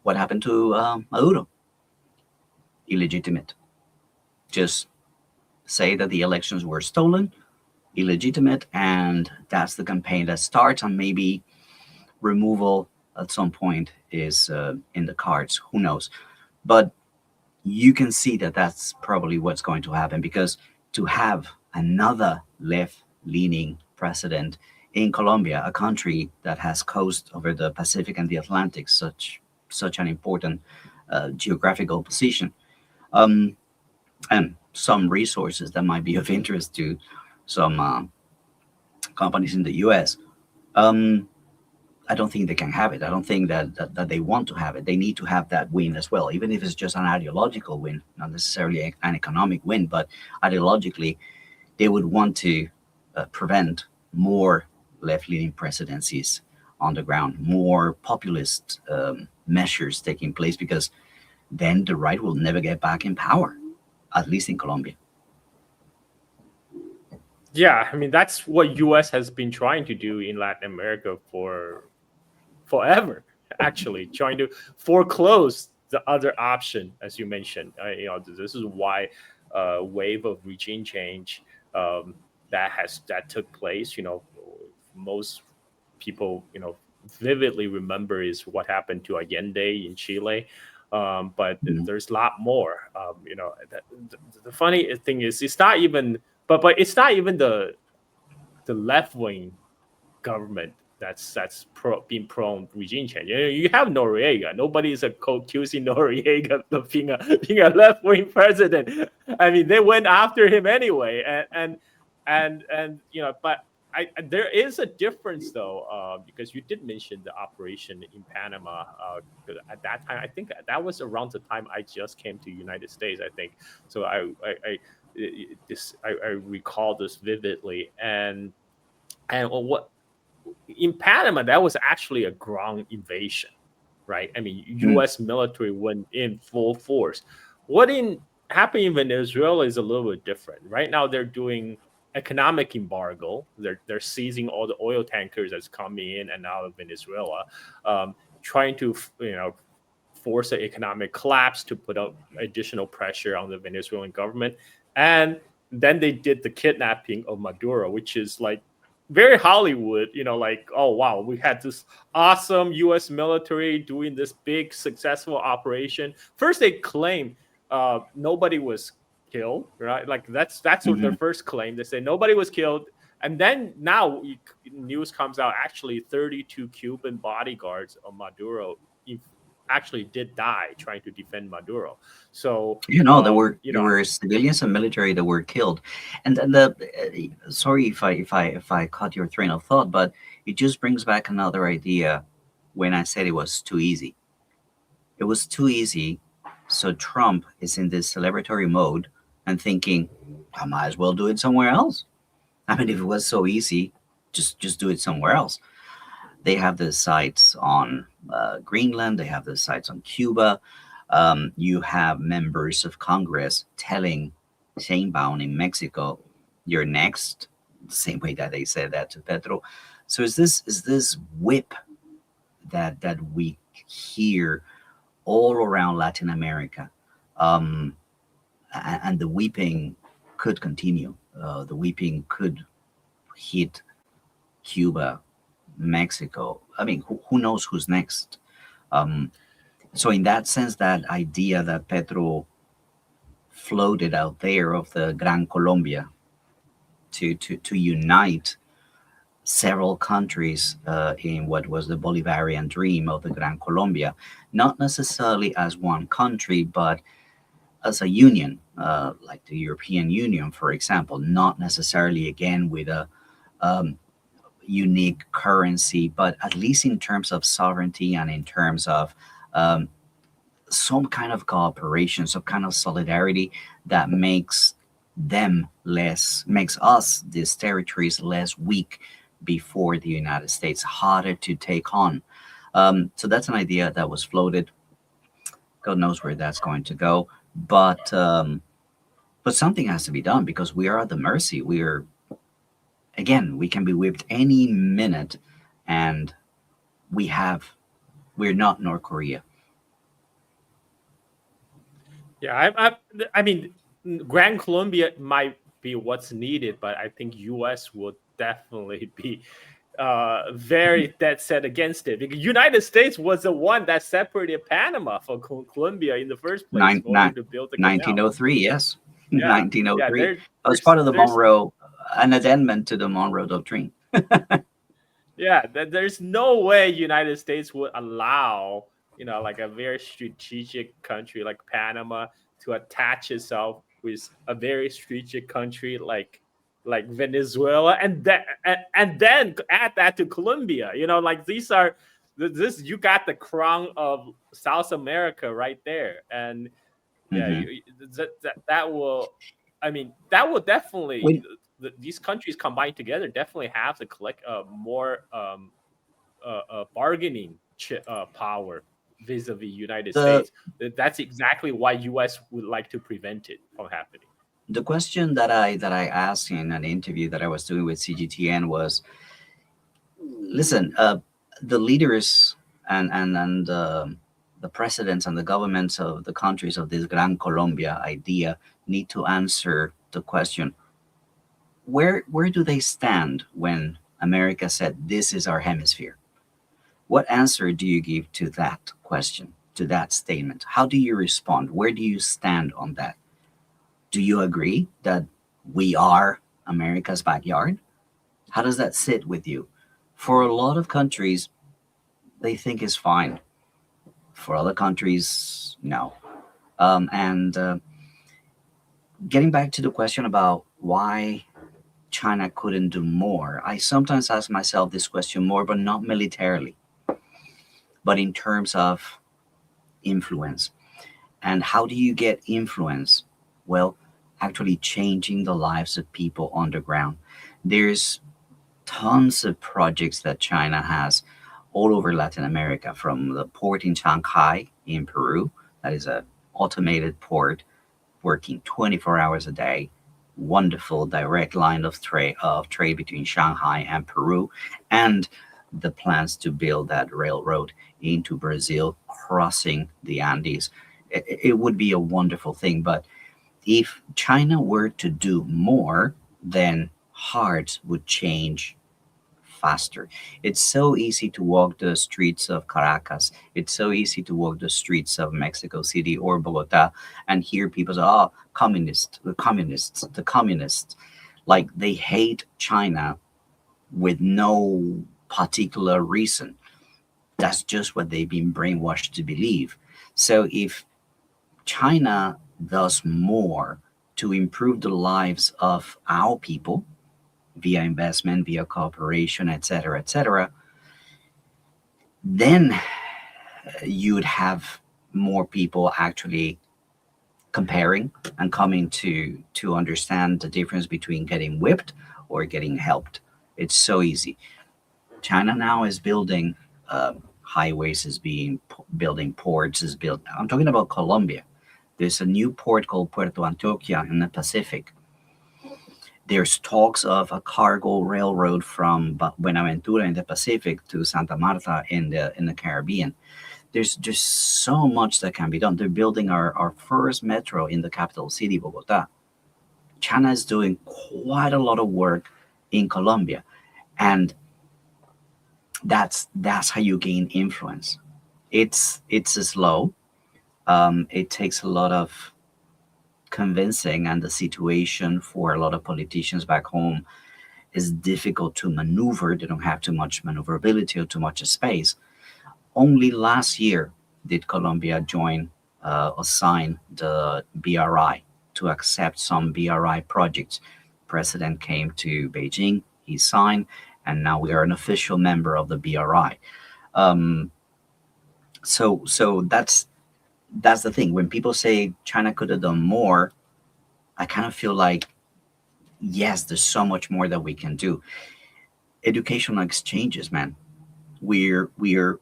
what happened to Maduro. Illegitimate. Just say that the elections were stolen, illegitimate, and that's the campaign that starts, and maybe removal at some point is in the cards. Who knows? But you can see that that's probably what's going to happen, because to have another left-leaning president in Colombia, a country that has coast over the Pacific and the Atlantic, such such an important geographical position, um, and some resources that might be of interest to some companies in the U.S. Um, I don't think they can have it. I don't think that they want to have it. They need to have that win as well, even if it's just an ideological win, not necessarily an economic win, but ideologically, they would want to prevent more left-leaning presidencies on the ground, more populist measures taking place, because then the right will never get back in power, at least in Colombia. Yeah, I mean that's what U.S. has been trying to do in Latin America for forever. Actually, trying to foreclose the other option, as you mentioned. This is why wave of regime change that took place. Most people vividly remember is what happened to Allende in Chile. But Mhm. there's a lot more. The funny thing is, it's not even, but it's not even the left wing government being prone regime change. You have Noriega. Nobody is accusing Noriega of being a left wing president. I mean, they went after him anyway, and but there is a difference though, because you did mention the operation in Panama. At that time, I think that was around the time I just came to United States. I think so. I recall this vividly, and what in Panama, that was actually a ground invasion, right? I mean, Mm. U.S. military went in full force. What in happening in Venezuela is a little bit different. Right now, they're doing economic embargo. They're seizing all the oil tankers that's coming in and out of Venezuela, trying to force an economic collapse to put up additional pressure on the Venezuelan government, and then they did the kidnapping of Maduro, which is like very Hollywood, like, oh wow, we had this awesome US military doing this big successful operation. First they claim nobody was killed, right? Like that's what their Mhm. first claim. They say nobody was killed. And then now news comes out actually 32 Cuban bodyguards of Maduro actually did die trying to defend Maduro. So There were civilians and military that were killed, and sorry if I cut your train of thought, but it just brings back another idea. When I said it was too easy, it was too easy. So Trump is in this celebratory mode and thinking, I might as well do it somewhere else. I mean, if it was so easy, just do it somewhere else. They have the sites on Greenland. They have the sites on Cuba. You have members of Congress telling Sheinbaum in Mexico, "You're next." Same way that they said that to Petro. So is this whip that we hear all around Latin America, um, and the weeping could continue. The weeping could hit Cuba, Mexico. I mean, who knows who's next? Um, so in that sense, that idea that Petro floated out there of the Gran Colombia to unite several countries in what was the Bolivarian dream of the Gran Colombia, not necessarily as one country, but as a union, like the European Union, for example, not necessarily again with a um, unique currency, but at least in terms of sovereignty and in terms of um, some kind of cooperation, some kind of solidarity that makes us, these territories, less weak before the United States, harder to take on. So that's an idea that was floated. God knows where that's going to go, but something has to be done because we are at the mercy. We are again, we can be whipped any minute, and we have we're not North Korea. Yeah, I mean, Grand Colombia might be what's needed, but I think U.S. would definitely be very dead set against it because United States was the one that separated Panama from Colombia in the first place Nine, in order nine, to build the canal. 1903, yes. Yeah, yeah. 1903. As part of the Monroe, an addendum to the Monroe Doctrine. Yeah, there's no way United States would allow like a very strategic country like Panama to attach itself with a very strategic country like Venezuela, and then add that to Colombia. Like these are this you got the crown of South America right there, and yeah, Hmm. that will, I mean, that will definitely When these countries combined together definitely have the collect more bargaining power vis-a-vis United the States. That's exactly why U.S. would like to prevent it from happening. the question that I asked in an interview that I was doing with CGTN was, listen, the leaders and the presidents and the governments of the countries of this Gran Colombia idea need to answer the question: where do they stand when America said this is our hemisphere? What answer do you give to that question, to that statement? How do you respond? Where do you stand on that? Do you agree that we are America's backyard? How does that sit with you? For a lot of countries, they think it's fine. For other countries, no. And Getting back to the question about why China couldn't do more, I sometimes ask myself this question more, but not militarily, but in terms of influence. And how do you get influence? Well, actually changing the lives of people on the ground. There's tons of projects that China has all over Latin America, from the port in Shanghai in Peru, that is a automated port working 24 hours a day, wonderful direct line of trade between Shanghai and Peru, and the plans to build that railroad into Brazil, crossing the Andes. It would be a wonderful thing, but if China were to do more, then hearts would change faster. It's so easy to walk the streets of Caracas. It's so easy to walk the streets of Mexico City or Bogota and hear people say, oh, communists, the communists, the communists. Like they hate China with no particular reason. That's just what they've been brainwashed to believe. So if China does more to improve the lives of our people via investment, via cooperation, etc., then you'd have more people actually comparing and coming to understand the difference between getting whipped or getting helped. It's so easy. China now is building highways, is building ports, is built. I'm talking about Colombia. There's a new port called Puerto Antioquia in the Pacific. There's talks of a cargo railroad from Buenaventura in the Pacific to Santa Marta in the Caribbean. There's just so much that can be done. They're building our first metro in the capital city, Bogota. China is doing quite a lot of work in Colombia, and that's how you gain influence. It's slow. It takes a lot of convincing, and the situation for a lot of politicians back home is difficult to maneuver. They don't have too much maneuverability or too much space. Only last year did Colombia join or sign the BRI to accept some BRI projects. President came to Beijing, he signed, and now we are an official member of the BRI. Um, so that's the thing. When people say China could have done more, I kind of feel like yes, there's so much more that we can do. Educational exchanges, man. We're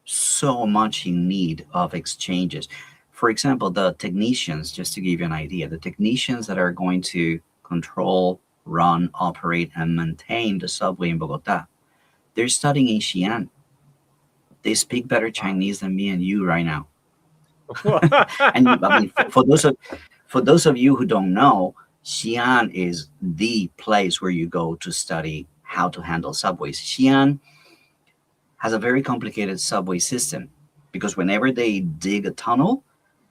so much in need of exchanges. For example, the technicians, just to give you an idea, the technicians that are going to control, run, operate, and maintain the subway in Bogota, they're studying in Xi'an. They speak better Chinese than me and you right now. And I mean, for those of you who don't know, Xi'an is the place where you go to study how to handle subways. Xi'an has a very complicated subway system because whenever they dig a tunnel,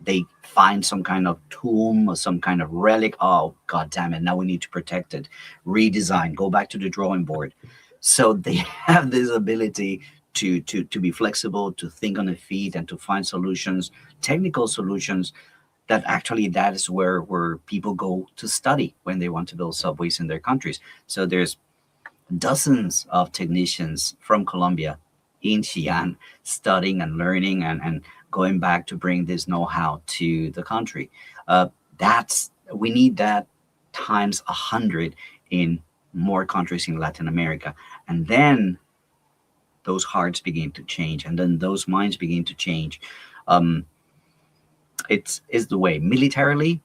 they find some kind of tomb or some kind of relic. Oh, god damn it! Now we need to protect it, redesign, go back to the drawing board. So they have this ability to be flexible, to think on the feet, and to find solutions, technical solutions. That actually that is where people go to study when they want to build subways in their countries. So there's dozens of technicians from Colombia in Xi'an studying and learning and going back to bring this know-how to the country. That's we need that times 100 in more countries in Latin America, and then those hearts begin to change, and then those minds begin to change. Um, it's the way. Militarily,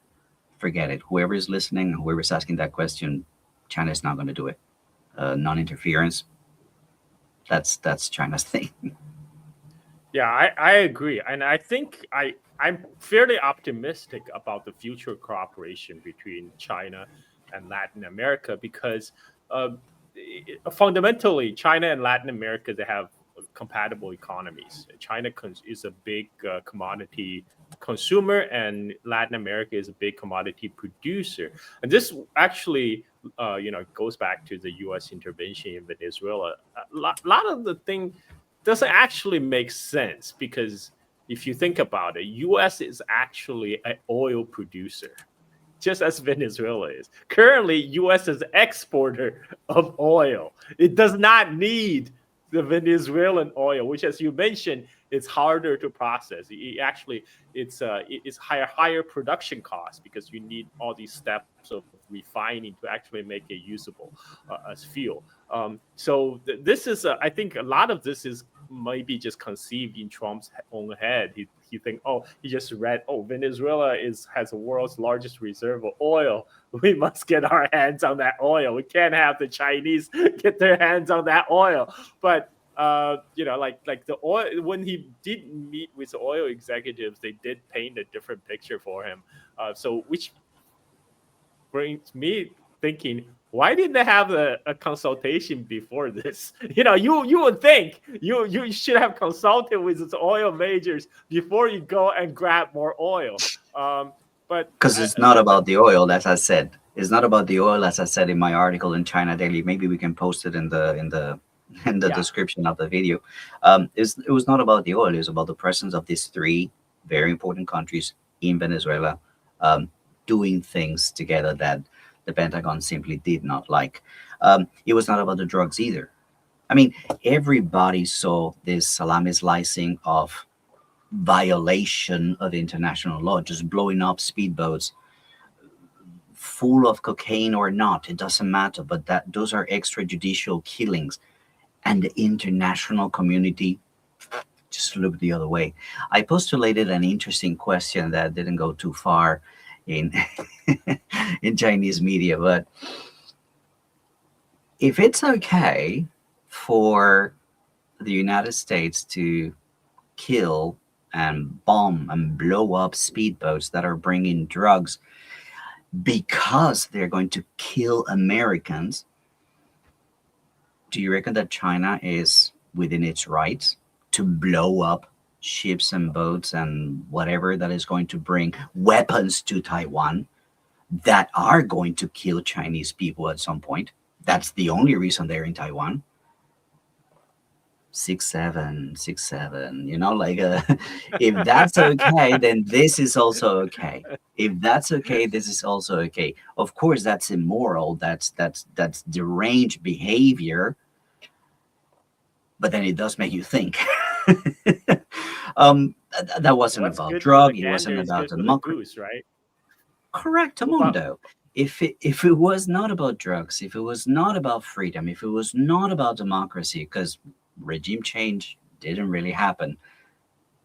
forget it. Whoever is listening, whoever is asking that question, China is not going to do it. Non-interference. That's China's thing. Yeah, I agree, and I think I'm fairly optimistic about the future cooperation between China and Latin America because uh, fundamentally, China and Latin America they have compatible economies. China is a big commodity consumer, and Latin America is a big commodity producer. And this actually, goes back to the U.S. intervention in Venezuela. A lot of the thing doesn't actually make sense because if you think about it, U.S. is actually an oil producer just as Venezuela is. Currently, U.S. is exporter of oil. It does not need the Venezuelan oil, which, as you mentioned, it's harder to process. It's higher production costs because you need all these steps of refining to actually make it usable as fuel. This is, I think, a lot of this is maybe just conceived in Trump's own head. He think, oh, he just read, oh, Venezuela has the world's largest reserve of oil. We must get our hands on that oil. We can't have the Chinese get their hands on that oil. But like the oil, when he did meet with the oil executives, they did paint a different picture for him. Which brings me thinking, why didn't they have a consultation before this? You would think you should have consulted with the oil majors before you go and grab more oil. But Because it's not about the oil, as I said. It's not about the oil, as I said in my article in China Daily. Maybe we can post it in the in the yeah, description of the video. It was not about the oil. It was about the presence of these three very important countries in Venezuela, um, doing things together that the Pentagon simply did not like. It was not about the drugs either. I mean, everybody saw this salami slicing of violation of international law, just blowing up speedboats full of cocaine or not, it doesn't matter, but that those are extrajudicial killings, and the international community just looked the other way. I postulated an interesting question that didn't go too far in in Chinese media, but if it's okay for the United States to kill and bomb and blow up speedboats that are bringing drugs because they're going to kill Americans, do you reckon that China is within its rights to blow up ships and boats and whatever that is going to bring weapons to Taiwan that are going to kill Chinese people at some point? That's the only reason they're in Taiwan. 6-7, like if that's okay, then this is also okay. If that's okay, this is also okay. Of course, that's immoral. That's deranged behavior. But then it does make you think. That wasn't what's about good for the drug. It gander wasn't is about good for the democracy. goose, right? Correct, Well, Mundo. If it was not about drugs, if it was not about freedom, if it was not about democracy, because regime change didn't really happen,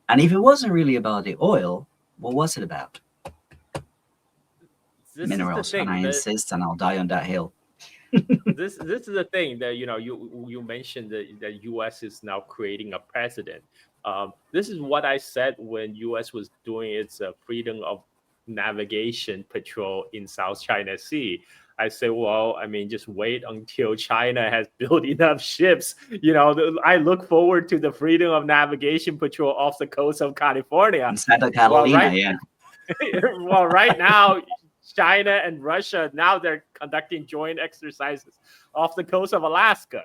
and if it wasn't really about the oil, what was it about? this is the Minerals, and I thing that insist, and I'll die on that hill. this is the thing that you mentioned that the U.S. is now creating a precedent. This is what I said when U.S. was doing its freedom of navigation patrol in South China Sea. I say, well, I mean, just wait until China has built enough ships. I look forward to the freedom of navigation patrol off the coast of In California. Santa Well, Catalina, right yeah. well, right now, China and Russia now they're conducting joint exercises off the coast of Alaska.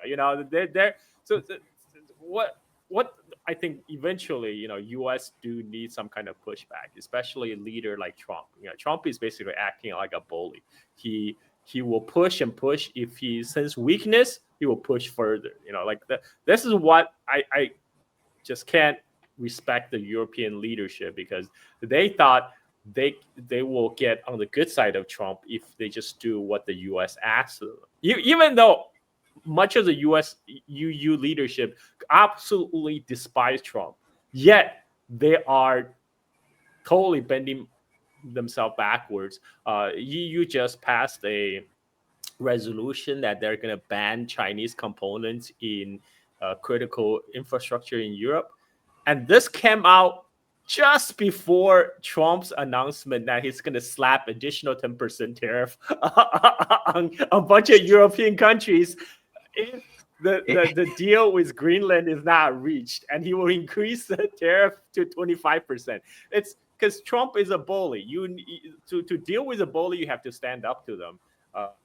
They're so what. what I think eventually, U.S. do need some kind of pushback, especially a leader like Trump. Trump is basically acting like a bully. He will push and push. If he senses weakness, he will push further. Like this is what I just can't respect the European leadership, because they thought they will get on the good side of Trump if they just do what the U.S. asks of them. Even though much of the U.S. EU leadership absolutely despise Trump, yet they are totally bending themselves backwards. EU just passed a resolution that they're going to ban Chinese components in critical infrastructure in Europe. And this came out just before Trump's announcement that he's going to slap additional 10% tariff on a bunch of European countries if the deal with Greenland is not reached, and he will increase the tariff to 25%. It's because Trump is a bully. To deal with a bully, you have to stand up to them.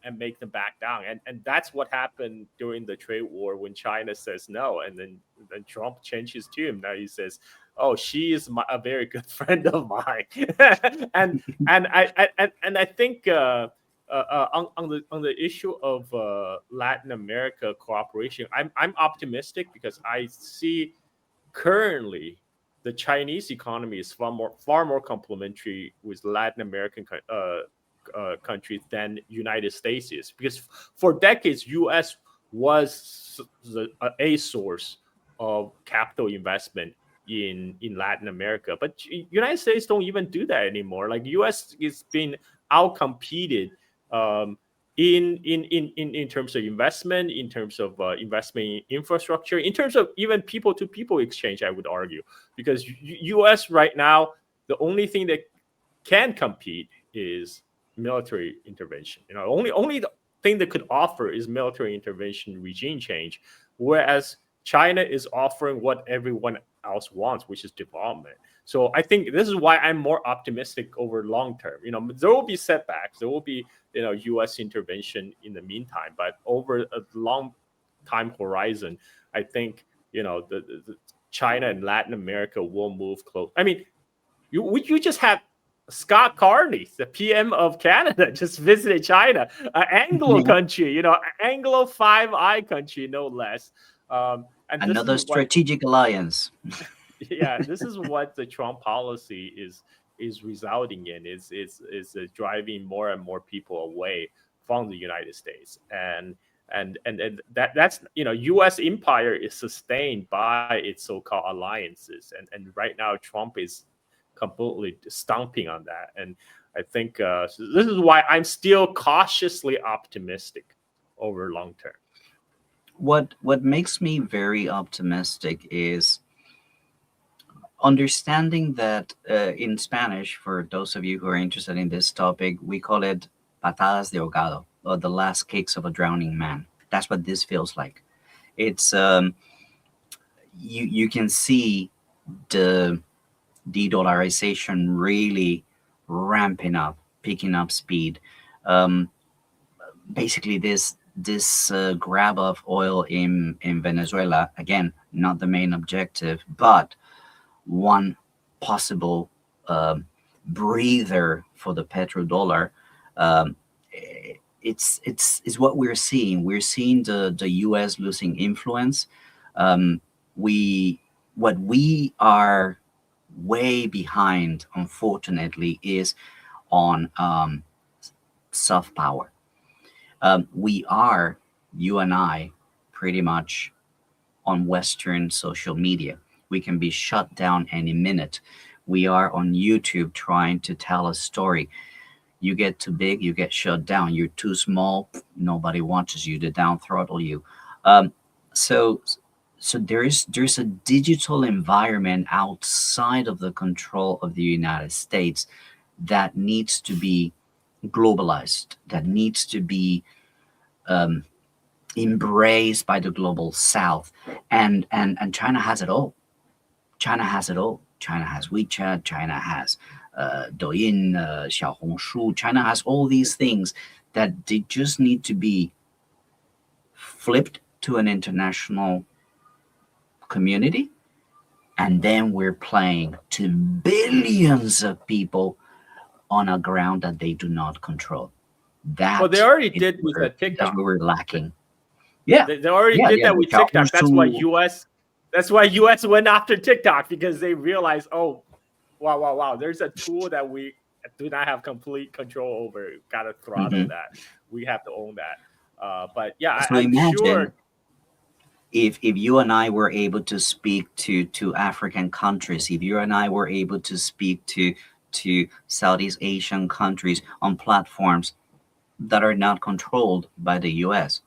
And make them back down, and that's what happened during the trade war when China says no, and then Trump changed his tune. Now he says, "Oh, she is a very good friend of mine," and I think on the issue of Latin America cooperation, I'm optimistic, because I see currently the Chinese economy is far more complementary with Latin American countries than United States is, because for decades U.S. was a source of capital investment in Latin America, but United States don't even do that anymore. Like U.S. is being outcompeted in terms of investment, in terms of investment in infrastructure, in terms of even people to people exchange, I would argue, because U.S. right now, the only thing that can compete is military intervention. Only the thing that could offer is military intervention, regime change, whereas China is offering what everyone else wants, which is development. So I think this is why I'm more optimistic over long term. There will be setbacks, there will be U.S. intervention in the meantime, but over a long time horizon, I think the China and Latin America will move close. I mean, you just had Scott Carney, the PM of Canada, just visited China, an Anglo country, Anglo Five Eye country, no less. And another strategic alliance. Yeah, this is what the Trump policy is resulting in. Is driving more and more people away from the United States, and that's U.S. empire is sustained by its so-called alliances, and right now Trump is completely stomping on that. And I think so this is why I'm still cautiously optimistic over long term. What makes me very optimistic is understanding that in Spanish, for those of you who are interested in this topic, we call it patadas de ahogado, or the last kicks of a drowning man. That's what this feels like. It's you can see the de-dollarization really ramping up, picking up speed. Basically, this grab of oil in Venezuela, again, not the main objective, but one possible breather for the petrodollar. It's what we're seeing. We're seeing the U.S. losing influence. What we are way behind, unfortunately, is on soft power. We are, you and I, pretty much on Western social media. We can be shut down any minute. We are on YouTube trying to tell a story. You get too big, you get shut down. You're too small, nobody watches you. They down throttle you. So there's a digital environment outside of the control of the United States that needs to be globalized, that needs to be embraced by the global South, and China has it all. China has it all. China has WeChat. China has Douyin, Xiaohongshu. China has all these things that they just need to be flipped to an international community And then we're playing to billions of people on a ground that they do not control. Well, they That already is did with that's TikTok. where we're lacking. Yeah, They already yeah, did yeah. that The with TikTok. challenge to That's why US went after TikTok, because they realized, oh, wow. There's a tool that we do not have complete control over. Got to throttle Mhm. that. We have to own that. But yeah, So I'm imagine sure. if you and I were able to speak to African countries, if you and I were able to speak to Southeast Asian countries on platforms that are not controlled by the US,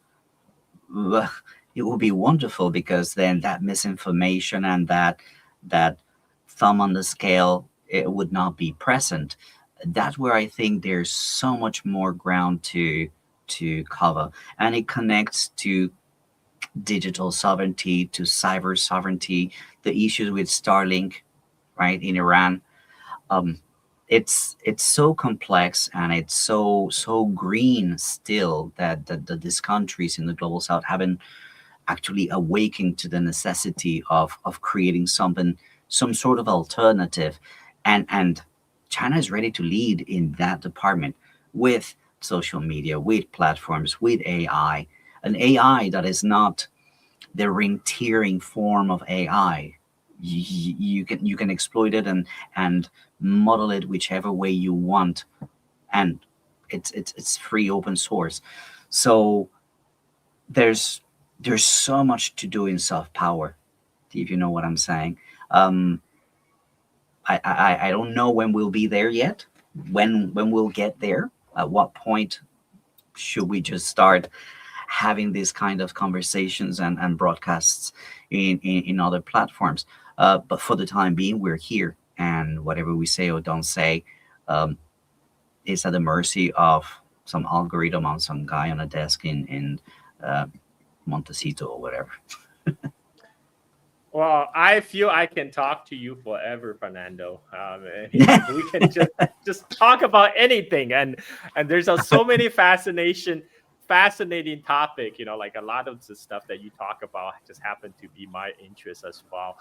well, it would be wonderful, because then that misinformation and that thumb on the scale, it would not be present. That's where I think there's so much more ground to cover, and it connects to digital sovereignty, to cyber sovereignty, the issues with Starlink, right, in Iran. Um, it's so complex, and it's so green still, that these countries in the global south haven't actually awakened to the necessity of creating something, some sort of alternative. And China is ready to lead in that department, with social media, with platforms, with AI, an AI that is not the ring tearing form of AI. You can exploit it and model it whichever way you want, and it's free, open source. So there's there's so much to do in soft power, if you know what I'm saying. Um, I don't know when we'll be there yet. When we'll get there. At what point should we just start having these kind of conversations and broadcasts in other platforms? But for the time being, we're here, and whatever we say or don't say um, is at the mercy of some algorithm on some guy on a desk in uh, Montecito or whatever. Well, I feel I can talk to you forever, Fernando. We can just talk about anything, and there's so many fascinating topic. Like a lot of the stuff that you talk about just happen to be my interest as well.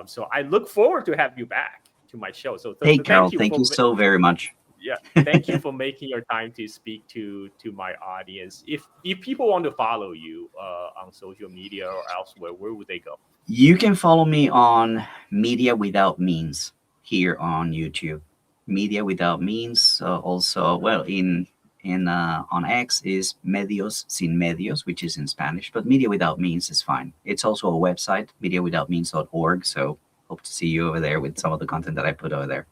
So I look forward to have you back to my show. So Hey, thank Carol, you thank for you so very much. yeah, thank you for making your time to speak to my audience. If people want to follow you on social media or elsewhere, where would they go? You can follow me on Media Without Means here on YouTube. Media Without Means. Also, well, in on X is Medios Sin Medios, which is in Spanish, but Media Without Means is fine. It's also a website, mediawithoutmeans.org. So hope to see you over there with some of the content that I put over there.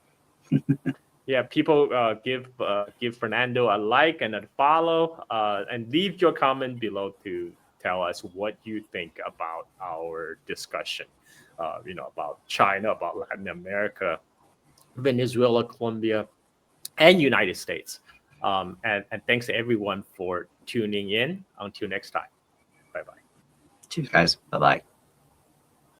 Yeah, people give Fernando a like and a follow, and leave your comment below to tell us what you think about our discussion. About China, about Latin America, Venezuela, Colombia, and United States. And thanks to everyone for tuning in. Until next time, bye bye. Cheers, guys. Bye bye.